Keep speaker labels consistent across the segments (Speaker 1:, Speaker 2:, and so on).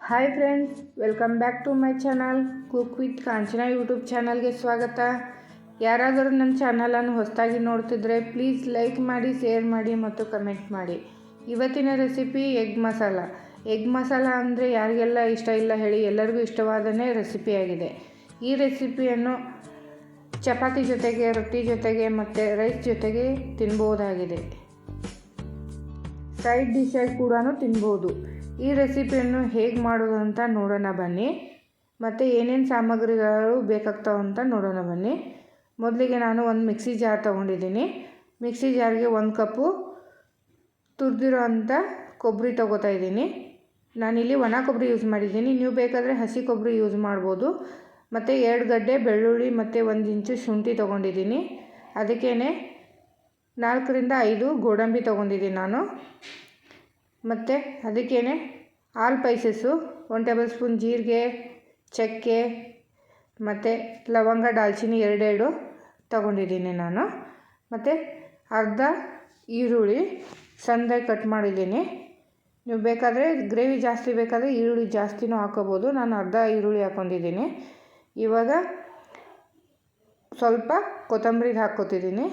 Speaker 1: Hi friends, welcome back to my channel cook with Kanchana YouTube ಚಾನಲ್ಗೆ ಸ್ವಾಗತ. ಯಾರಾದರೂ ನನ್ನ ಚಾನಲನ್ನು ಹೊಸದಾಗಿ ನೋಡ್ತಿದ್ರೆ ಪ್ಲೀಸ್ ಲೈಕ್ ಮಾಡಿ, ಶೇರ್ ಮಾಡಿ ಮತ್ತು ಕಮೆಂಟ್ ಮಾಡಿ. ಇವತ್ತಿನ ರೆಸಿಪಿ ಎಗ್ ಮಸಾಲ ಅಂದರೆ ಯಾರಿಗೆಲ್ಲ ಇಷ್ಟ ಇಲ್ಲ ಹೇಳಿ, ಎಲ್ಲರಿಗೂ ಇಷ್ಟವಾದನೇ ರೆಸಿಪಿಯಾಗಿದೆ. ಈ ರೆಸಿಪಿಯನ್ನು ಚಪಾತಿ ಜೊತೆಗೆ, ರೊಟ್ಟಿ ಜೊತೆಗೆ ಮತ್ತು ರೈಸ್ ಜೊತೆಗೆ ತಿನ್ಬೋದಾಗಿದೆ. ಸೈಡ್ ಡಿಶಾಗಿ ಕೂಡ ತಿನ್ಬೋದು. ಈ ರೆಸಿಪಿಯನ್ನು ಹೇಗೆ ಮಾಡೋದು ಅಂತ ನೋಡೋಣ ಬನ್ನಿ. ಮತ್ತು ಏನೇನು ಸಾಮಗ್ರಿಗಳು ಬೇಕಾಗ್ತಾವೆ ಅಂತ ನೋಡೋಣ ಬನ್ನಿ. ಮೊದಲಿಗೆ ನಾನು ಒಂದು ಮಿಕ್ಸಿ ಜಾರ್ ತೊಗೊಂಡಿದ್ದೀನಿ. ಮಿಕ್ಸಿ ಜಾರ್ಗೆ 1 ಕಪ್ಪು ತುರಿದಿರೋ ಅಂಥ ಕೊಬ್ಬರಿ ತೊಗೋತಾ ಇದ್ದೀನಿ. ನಾನಿಲ್ಲಿ ಒಣ ಕೊಬ್ಬರಿ ಯೂಸ್ ಮಾಡಿದ್ದೀನಿ. ನೀವು ಬೇಕಾದರೆ ಹಸಿ ಕೊಬ್ಬರಿ ಯೂಸ್ ಮಾಡ್ಬೋದು. ಮತ್ತು 2 ಗಡ್ಡೆ ಬೆಳ್ಳುಳ್ಳಿ ಮತ್ತು 1 ಇಂಚು ಶುಂಠಿ ತೊಗೊಂಡಿದ್ದೀನಿ. ಅದಕ್ಕೇ 4 ರಿಂದ 5 ಗೋಡಂಬಿ ತೊಗೊಂಡಿದ್ದೀನಿ ನಾನು. ಮತ್ತು ಅದಕ್ಕೇ ಆಲ್ ಸ್ಪೈಸಸ್ಸು 1 ಟೇಬಲ್ ಸ್ಪೂನ್ ಜೀರಿಗೆ, ಚಕ್ಕೆ ಮತ್ತು ಲವಂಗ, ದಾಲ್ಚಿನ್ನಿ 2 ತೊಗೊಂಡಿದ್ದೀನಿ ನಾನು. ಮತ್ತು ಅರ್ಧ ಈರುಳ್ಳಿ ಸಣ್ಣದಾಗಿ ಕಟ್ ಮಾಡಿದ್ದೀನಿ. ನೀವು ಬೇಕಾದರೆ ಗ್ರೇವಿ ಜಾಸ್ತಿ ಬೇಕಾದರೆ ಈರುಳ್ಳಿ ಜಾಸ್ತಿನೂ ಹಾಕೋಬೋದು. ನಾನು ಅರ್ಧ ಈರುಳ್ಳಿ ಹಾಕ್ಕೊಂಡಿದ್ದೀನಿ. ಇವಾಗ ಸ್ವಲ್ಪ ಕೊತ್ತಂಬರಿ ಹಾಕ್ಕೊತಿದ್ದೀನಿ.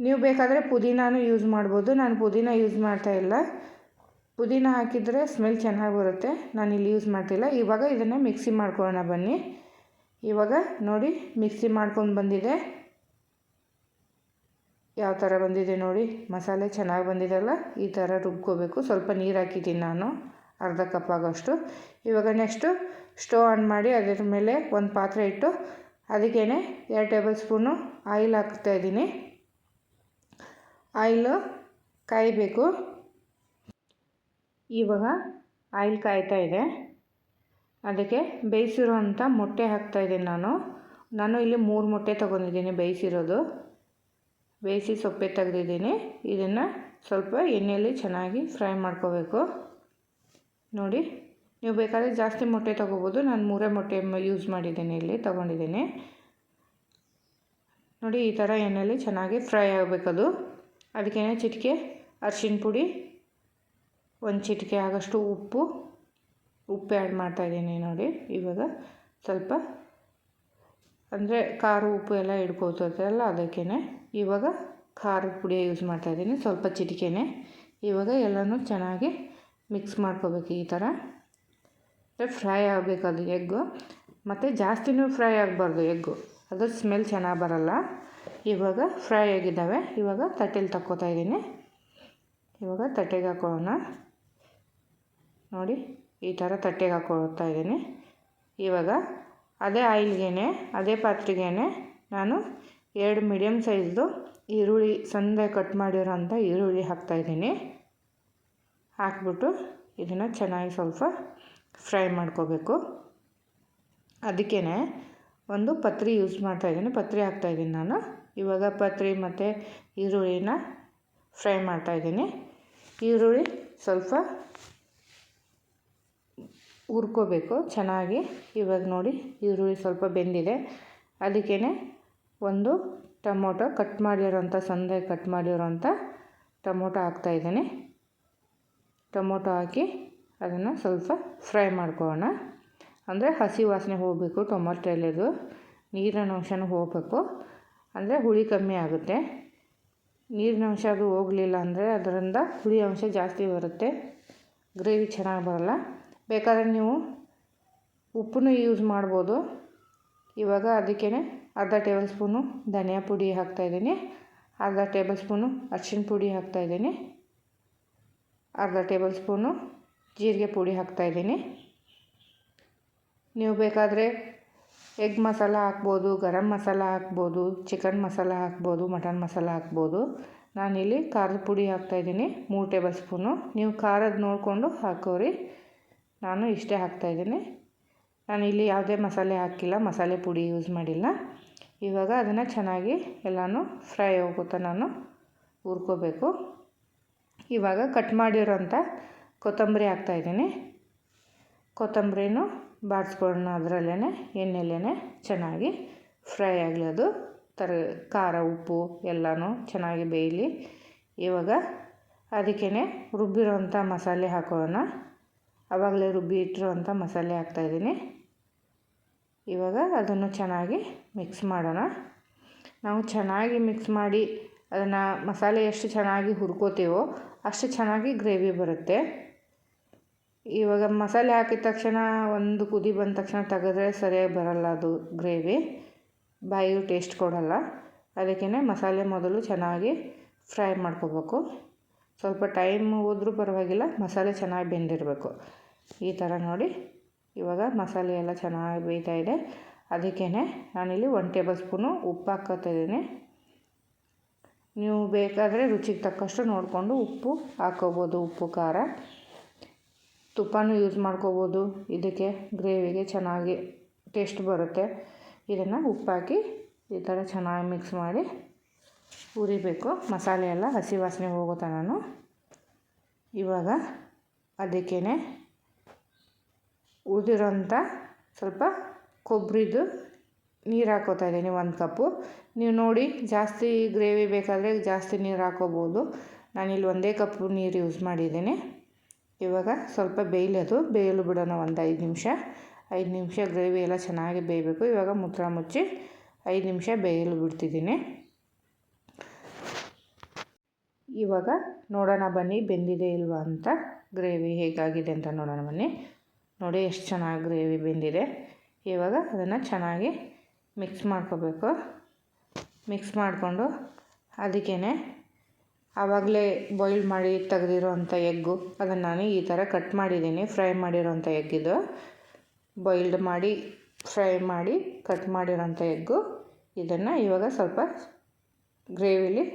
Speaker 1: ನೀವು ಬೇಕಾದರೆ ಪುದೀನಾನು ಯೂಸ್ ಮಾಡ್ಬೋದು. ನಾನು ಪುದೀನ ಯೂಸ್ ಮಾಡ್ತಾಯಿಲ್ಲ. ಪುದೀನ ಹಾಕಿದರೆ ಸ್ಮೆಲ್ ಚೆನ್ನಾಗಿ ಬರುತ್ತೆ. ನಾನಿಲ್ಲಿ ಯೂಸ್ ಮಾಡ್ತಿಲ್ಲ. ಇವಾಗ ಇದನ್ನು ಮಿಕ್ಸಿ ಮಾಡ್ಕೊಳ್ಳೋಣ ಬನ್ನಿ. ಇವಾಗ ನೋಡಿ, ಮಿಕ್ಸಿ ಮಾಡ್ಕೊಂಡು ಬಂದಿದೆ. ಯಾವ ಥರ ಬಂದಿದೆ ನೋಡಿ, ಮಸಾಲೆ ಚೆನ್ನಾಗಿ ಬಂದಿದೆಲ್ಲ. ಈ ಥರ ರುಬ್ಕೋಬೇಕು. ಸ್ವಲ್ಪ ನೀರು ಹಾಕಿದ್ದೀನಿ ನಾನು, ಅರ್ಧ ಕಪ್ ಆಗೋಷ್ಟು. ಇವಾಗ ನೆಕ್ಸ್ಟು ಸ್ಟವ್ ಆನ್ ಮಾಡಿ ಅದರ ಮೇಲೆ ಒಂದು ಪಾತ್ರೆ ಇಟ್ಟು ಅದಕ್ಕೇ 2 ಟೇಬಲ್ ಸ್ಪೂನು ಆಯಿಲ್ ಹಾಕ್ತಾಯಿದ್ದೀನಿ. ಆಯಿಲು ಕಾಯಬೇಕು. ಇವಾಗ ಆಯಿಲ್ ಕಾಯ್ತಾ ಇದೆ. ಅದಕ್ಕೆ ಬೇಯಿಸಿರೋಂಥ ಮೊಟ್ಟೆ ಹಾಕ್ತಾಯಿದ್ದೀನಿ ನಾನು ಇಲ್ಲಿ 3 ಮೊಟ್ಟೆ ತೊಗೊಂಡಿದ್ದೀನಿ ಬೇಯಿಸಿರೋದು. ಬೇಯಿಸಿ ಸೊಪ್ಪೆ ತೆಗೆದಿದ್ದೀನಿ. ಇದನ್ನು ಸ್ವಲ್ಪ ಎಣ್ಣೆಯಲ್ಲಿ ಚೆನ್ನಾಗಿ ಫ್ರೈ ಮಾಡ್ಕೋಬೇಕು. ನೋಡಿ, ನೀವು ಬೇಕಾದರೆ ಜಾಸ್ತಿ ಮೊಟ್ಟೆ ತೊಗೋಬೋದು. ನಾನು 3 ಮೊಟ್ಟೆ ಯೂಸ್ ಮಾಡಿದ್ದೀನಿ, ಇಲ್ಲಿ ತೊಗೊಂಡಿದ್ದೀನಿ. ನೋಡಿ, ಈ ಥರ ಎಣ್ಣೆಯಲ್ಲಿ ಚೆನ್ನಾಗಿ ಫ್ರೈ ಆಗಬೇಕದು. ಅದಕ್ಕೆ ಚಿಟಿಕೆ ಅರಿಶಿನ ಪುಡಿ, 1 ಚಿಟಿಕೆ ಆಗೋಷ್ಟು ಉಪ್ಪು ಆ್ಯಡ್ ಮಾಡ್ತಾಯಿದ್ದೀನಿ ನೋಡಿ. ಇವಾಗ ಸ್ವಲ್ಪ ಅಂದರೆ ಖಾರ ಉಪ್ಪು ಎಲ್ಲ ಹಿಡ್ಕೊತಲ್ಲ, ಅದಕ್ಕೇ ಇವಾಗ ಖಾರದ ಪುಡಿ ಯೂಸ್ ಮಾಡ್ತಾಯಿದ್ದೀನಿ, ಸ್ವಲ್ಪ ಚಿಟಿಕೆನೆ. ಇವಾಗ ಎಲ್ಲನೂ ಚೆನ್ನಾಗಿ ಮಿಕ್ಸ್ ಮಾಡ್ಕೋಬೇಕು. ಈ ಥರ ಫ್ರೈ ಆಗಬೇಕು ಅದು ಎಗ್ಗು. ಮತ್ತು ಜಾಸ್ತಿನೂ ಫ್ರೈ ಆಗಬಾರ್ದು ಎಗ್ಗು, ಅದ್ರ ಸ್ಮೆಲ್ ಚೆನ್ನಾಗಿ ಬರಲ್ಲ. ಇವಾಗ ಫ್ರೈ ಆಗಿದ್ದಾವೆ. ಇವಾಗ ತಟ್ಟೆಲಿ ತಕ್ಕೋತಾ ಇದ್ದೀನಿ. ಇವಾಗ ತಟ್ಟೆಗೆ ಹಾಕೊಳ್ಳೋಣ. ನೋಡಿ, ಈ ಥರ ತಟ್ಟೆಗೆ ಹಾಕ್ಕೊಳ್ತಾ ಇದ್ದೀನಿ. ಇವಾಗ ಅದೇ ಆಯಿಲ್ಗೆ, ಅದೇ ಪಾತ್ರೆಗೆ ನಾನು 2 ಮೀಡಿಯಮ್ ಸೈಜ್ದು ಈರುಳ್ಳಿ ಸಣ್ಣದಾಗಿ ಕಟ್ ಮಾಡಿರೋಂಥ ಈರುಳ್ಳಿ ಹಾಕ್ತಾಯಿದ್ದೀನಿ. ಹಾಕ್ಬಿಟ್ಟು ಇದನ್ನು ಚೆನ್ನಾಗಿ ಸ್ವಲ್ಪ ಫ್ರೈ ಮಾಡ್ಕೋಬೇಕು. ಅದಕ್ಕೇ ಒಂದು ಪತ್ರಿ ಯೂಸ್ ಮಾಡ್ತಾಯಿದ್ದೀನಿ, ಪತ್ರಿ ಹಾಕ್ತಾಯಿದ್ದೀನಿ ನಾನು. ಇವಾಗ ಪತ್ರಿ ಮತ್ತು ಈರುಳ್ಳಿನ ಫ್ರೈ ಮಾಡ್ತಾಯಿದ್ದೀನಿ. ಈರುಳ್ಳಿ ಸ್ವಲ್ಪ ಹುರ್ಕೋಬೇಕು ಚೆನ್ನಾಗಿ. ಇವಾಗ ನೋಡಿ, ಈರುಳ್ಳಿ ಸ್ವಲ್ಪ ಬೆಂದಿದೆ. ಅದಕ್ಕೇ ಒಂದು ಟೊಮೊಟೊ ಸಣ್ಣದಾಗಿ ಕಟ್ ಮಾಡಿರೋಂಥ ಟೊಮೊಟೊ ಹಾಕ್ತಾಯಿದ್ದೀನಿ. ಟೊಮೊಟೊ ಹಾಕಿ ಅದನ್ನು ಸ್ವಲ್ಪ ಫ್ರೈ ಮಾಡ್ಕೊಳ್ಳೋಣ. ಅಂದರೆ ಹಸಿ ವಾಸನೆ ಹೋಗಬೇಕು ಟೊಮೊಟೊಲ್ಲಿದು, ನೀರಿನ ಅಂಶನೂ ಹೋಗಬೇಕು. ಅಂದರೆ ಹುಳಿ ಕಮ್ಮಿ ಆಗುತ್ತೆ. ನೀರಿನ ಅಂಶ ಅದು ಹೋಗಲಿಲ್ಲ ಅಂದರೆ ಅದರಿಂದ ಹುಳಿ ಅಂಶ ಜಾಸ್ತಿ ಬರುತ್ತೆ, ಗ್ರೇವಿ ಚೆನ್ನಾಗಿ ಬರಲ್ಲ. ಬೇಕಾದರೆ ನೀವು ಉಪ್ಪನ್ನು ಯೂಸ್ ಮಾಡ್ಬೋದು. ಇವಾಗ ಅದಕ್ಕೇ ಅರ್ಧ ಟೇಬಲ್ ಸ್ಪೂನು ಧನಿಯಾ ಪುಡಿ ಹಾಕ್ತಾಯಿದ್ದೀನಿ, ಅರ್ಧ ಟೇಬಲ್ ಸ್ಪೂನು ಅರಿಶಿನ ಪುಡಿ ಹಾಕ್ತಾಯಿದ್ದೀನಿ, ಅರ್ಧ ಟೇಬಲ್ ಸ್ಪೂನು ಜೀರಿಗೆ ಪುಡಿ ಹಾಕ್ತಾಯಿದ್ದೀನಿ. ನೀವು ಬೇಕಾದರೆ ಎಗ್ ಮಸಾಲ ಹಾಕ್ಬೋದು, ಗರಂ ಮಸಾಲ ಹಾಕ್ಬೋದು, ಚಿಕನ್ ಮಸಾಲ ಹಾಕ್ಬೋದು, ಮಟನ್ ಮಸಾಲ ಹಾಕ್ಬೋದು. ನಾನಿಲ್ಲಿ ಖಾರದ ಪುಡಿ ಹಾಕ್ತಾಯಿದ್ದೀನಿ 3 ಟೇಬಲ್ ಸ್ಪೂನು. ನೀವು ಖಾರದ ನೋಡಿಕೊಂಡು ಹಾಕೋರಿ. ನಾನು ಇಷ್ಟೇ ಹಾಕ್ತಾಯಿದ್ದೀನಿ. ನಾನಿಲ್ಲಿ ಯಾವುದೇ ಮಸಾಲೆ ಹಾಕಿಲ್ಲ, ಮಸಾಲೆ ಪುಡಿ ಯೂಸ್ ಮಾಡಿಲ್ಲ. ಇವಾಗ ಅದನ್ನು ಚೆನ್ನಾಗಿ ಎಲ್ಲನೂ ಫ್ರೈ ಆಗೋತ ನಾನು ಹುರ್ಕೋಬೇಕು. ಇವಾಗ ಕಟ್ ಮಾಡಿರೋಂಥ ಕೊತ್ತಂಬರಿ ಹಾಕ್ತಾಯಿದ್ದೀನಿ. ಕೊತ್ತಂಬರಿನೂ ಬಾಡಿಸ್ಕೊಳ್ಳೋಣ ಅದರಲ್ಲೇ, ಎಣ್ಣೆಲೇ ಚೆನ್ನಾಗಿ ಫ್ರೈ ಆಗಲಿ. ಅದು ಖಾರ ಉಪ್ಪು ಎಲ್ಲನೂ ಚೆನ್ನಾಗಿ ಬೇಯಲಿ. ಇವಾಗ ಅದಕ್ಕೇ ರುಬ್ಬಿರೋಂಥ ಮಸಾಲೆ ಹಾಕೊಳ್ಳೋಣ. ಆವಾಗಲೇ ರುಬ್ಬಿ ಇಟ್ಟಿರುವಂಥ ಮಸಾಲೆ ಹಾಕ್ತಾಯಿದ್ದೀನಿ. ಇವಾಗ ಅದನ್ನು ಚೆನ್ನಾಗಿ ಮಿಕ್ಸ್ ಮಾಡೋಣ. ನಾವು ಚೆನ್ನಾಗಿ ಮಿಕ್ಸ್ ಮಾಡಿ ಅದನ್ನು ಮಸಾಲೆ ಎಷ್ಟು ಚೆನ್ನಾಗಿ ಹುರ್ಕೋತೀವೋ ಅಷ್ಟು ಚೆನ್ನಾಗಿ ಗ್ರೇವಿ ಬರುತ್ತೆ. ಇವಾಗ ಮಸಾಲೆ ಹಾಕಿದ ತಕ್ಷಣ ಒಂದು ಕುದಿ ಬಂದ ತಕ್ಷಣ ತೆಗೆದ್ರೆ ಸರಿಯಾಗಿ ಬರಲ್ಲ, ಅದು ಗ್ರೇವಿ ಬಾಯಿಗೆ ಟೇಸ್ಟ್ ಕೊಡಲ್ಲ. ಅದಕ್ಕೇ ಮಸಾಲೆ ಮೊದಲು ಚೆನ್ನಾಗಿ ಫ್ರೈ ಮಾಡ್ಕೋಬೇಕು. ಸ್ವಲ್ಪ ಟೈಮ್ ಹೋದ್ರೂ ಪರವಾಗಿಲ್ಲ, ಮಸಾಲೆ ಚೆನ್ನಾಗಿ ಬೆಂದಿರಬೇಕು. ಈ ಥರ ನೋಡಿ, ಇವಾಗ ಮಸಾಲೆ ಎಲ್ಲ ಚೆನ್ನಾಗಿ ಬೇಯ್ತಾ ಇದೆ. ಅದಕ್ಕೇ ನಾನಿಲ್ಲಿ 1 ಟೇಬಲ್ ಸ್ಪೂನು ಉಪ್ಪು ಹಾಕ್ಕೊತಿದ್ದೀನಿ. ನೀವು ಬೇಕಾದರೆ ರುಚಿಗೆ ತಕ್ಕಷ್ಟು ನೋಡಿಕೊಂಡು ಉಪ್ಪು ಹಾಕ್ಕೋಬೋದು. ಉಪ್ಪು ಖಾರ ತುಪ್ಪನೂ ಯೂಸ್ ಮಾಡ್ಕೋಬೋದು. ಇದಕ್ಕೆ ಗ್ರೇವಿಗೆ ಚೆನ್ನಾಗಿ ಟೇಸ್ಟ್ ಬರುತ್ತೆ. ಇದನ್ನು ಉಪ್ಪು ಹಾಕಿ ಈ ಥರ ಚೆನ್ನಾಗಿ ಮಿಕ್ಸ್ ಮಾಡಿ ಹುರಿಬೇಕು. ಮಸಾಲೆ ಎಲ್ಲ ಹಸಿ ವಾಸನೆ ಹೋಗೋ ತನಕ. ಇವಾಗ ಅದಕ್ಕೇ ಉಳಿದಿರೋಂಥ ಸ್ವಲ್ಪ ಕೊಬ್ಬರಿದು ನೀರು ಹಾಕ್ಕೋತಾ ಇದ್ದೀನಿ, 1 ಕಪ್ಪು. ನೀವು ನೋಡಿ ಜಾಸ್ತಿ ಗ್ರೇವಿ ಬೇಕಾದರೆ ಜಾಸ್ತಿ ನೀರು ಹಾಕ್ಕೋಬೋದು. ನಾನಿಲ್ಲಿ 1 ಕಪ್ಪು ನೀರು ಯೂಸ್ ಮಾಡಿದ್ದೀನಿ. ಇವಾಗ ಸ್ವಲ್ಪ ಬೇಯಲು ಬಿಡೋಣ ಒಂದು 5 ನಿಮಿಷ ಗ್ರೇವಿ ಎಲ್ಲ ಚೆನ್ನಾಗಿ ಬೇಯಬೇಕು. ಇವಾಗ ಮುಚ್ಚಳ ಮುಚ್ಚಿ 5 ನಿಮಿಷ ಬೇಯಲು ಬಿಡ್ತಿದ್ದೀನಿ. ಇವಾಗ ನೋಡೋಣ ಬನ್ನಿ, ಬೆಂದಿದೆ ಇಲ್ವಾ ಅಂತ, ಗ್ರೇವಿ ಹೇಗಾಗಿದೆ ಅಂತ ನೋಡೋಣ ಬನ್ನಿ. ನೋಡಿ ಎಷ್ಟು ಚೆನ್ನಾಗಿ ಗ್ರೇವಿ ಬೆಂದಿದೆ. ಇವಾಗ ಅದನ್ನು ಚೆನ್ನಾಗಿ ಮಿಕ್ಸ್ ಮಾಡ್ಕೋಬೇಕು. ಮಿಕ್ಸ್ ಮಾಡಿಕೊಂಡು ಅದಕ್ಕೇ ಆವಾಗಲೇ ಬಾಯ್ಲ್ ಮಾಡಿ ತೆಗೆದಿರೋಂಥ ಎಗ್ಗು, ಅದನ್ನು ನಾನು ಈ ಥರ ಕಟ್ ಮಾಡಿದ್ದೀನಿ. ಫ್ರೈ ಮಾಡಿರೋಂಥ ಎಗ್ಗಿದು, ಬಾಯ್ಲ್ಡ್ ಮಾಡಿ ಫ್ರೈ ಮಾಡಿ ಕಟ್ ಮಾಡಿರೋಂಥ ಎಗ್ಗು. ಇದನ್ನು ಇವಾಗ ಸ್ವಲ್ಪ ಗ್ರೇವಿಲಿ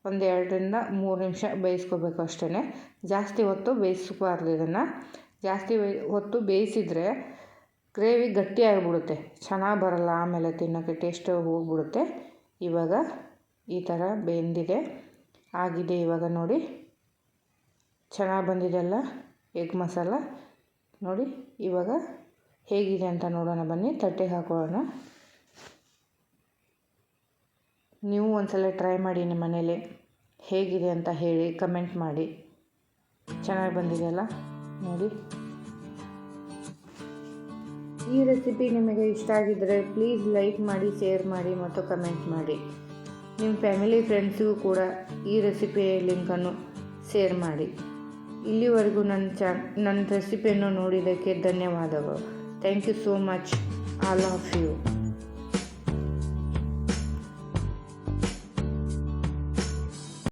Speaker 1: 2 ರಿಂದ 3 ನಿಮಿಷ ಬೇಯಿಸ್ಕೋಬೇಕು ಅಷ್ಟೇ. ಜಾಸ್ತಿ ಹೊತ್ತು ಬೇಯಿಸ್ಬಾರ್ದು. ಇದನ್ನು ಜಾಸ್ತಿ ಹೊತ್ತು ಬೇಯಿಸಿದರೆ ಗ್ರೇವಿ ಗಟ್ಟಿಯಾಗಿಬಿಡುತ್ತೆ, ಚೆನ್ನಾಗಿ ಬರಲ್ಲ, ಆಮೇಲೆ ತಿನ್ನೋಕ್ಕೆ ಟೇಸ್ಟ್ ಹೋಗಿಬಿಡುತ್ತೆ. ಇವಾಗ ಈ ಥರ ಬೆಂದಿದೆ, ಆಗಿದೆ. ಇವಾಗ ನೋಡಿ ಚೆನ್ನಾಗಿ ಬಂದಿದೆಲ್ಲ ಎಗ್ ಮಸಾಲ. ನೋಡಿ ಇವಾಗ ಹೇಗಿದೆ ಅಂತ ನೋಡೋಣ ಬನ್ನಿ. ತಟ್ಟೆಗೆ ಹಾಕೊಳ್ಳೋಣ. ನೀವು ಒಂದ್ಸಲ ಟ್ರೈ ಮಾಡಿ ನಿಮ್ಮ ಮನೇಲಿ, ಹೇಗಿದೆ ಅಂತ ಹೇಳಿ ಕಮೆಂಟ್ ಮಾಡಿ. ಚೆನ್ನಾಗಿ ಬಂದಿದೆಯಲ್ಲ ನೋಡಿ. ಈ ರೆಸಿಪಿ ನಿಮಗೆ ಇಷ್ಟ ಆಗಿದ್ದರೆ ಪ್ಲೀಸ್ ಲೈಕ್ ಮಾಡಿ, ಶೇರ್ ಮಾಡಿ ಮತ್ತು ಕಮೆಂಟ್ ಮಾಡಿ. ನಿಮ್ಮ ಫ್ಯಾಮಿಲಿ ಫ್ರೆಂಡ್ಸಿಗೂ ಕೂಡ ಈ ರೆಸಿಪಿಯ ಲಿಂಕನ್ನು ಶೇರ್ ಮಾಡಿ. ಇಲ್ಲಿವರೆಗೂ ನನ್ನ ರೆಸಿಪಿಯನ್ನು ನೋಡಿದ್ದಕ್ಕೆ ಧನ್ಯವಾದಗಳು. Thank you so much, all of you.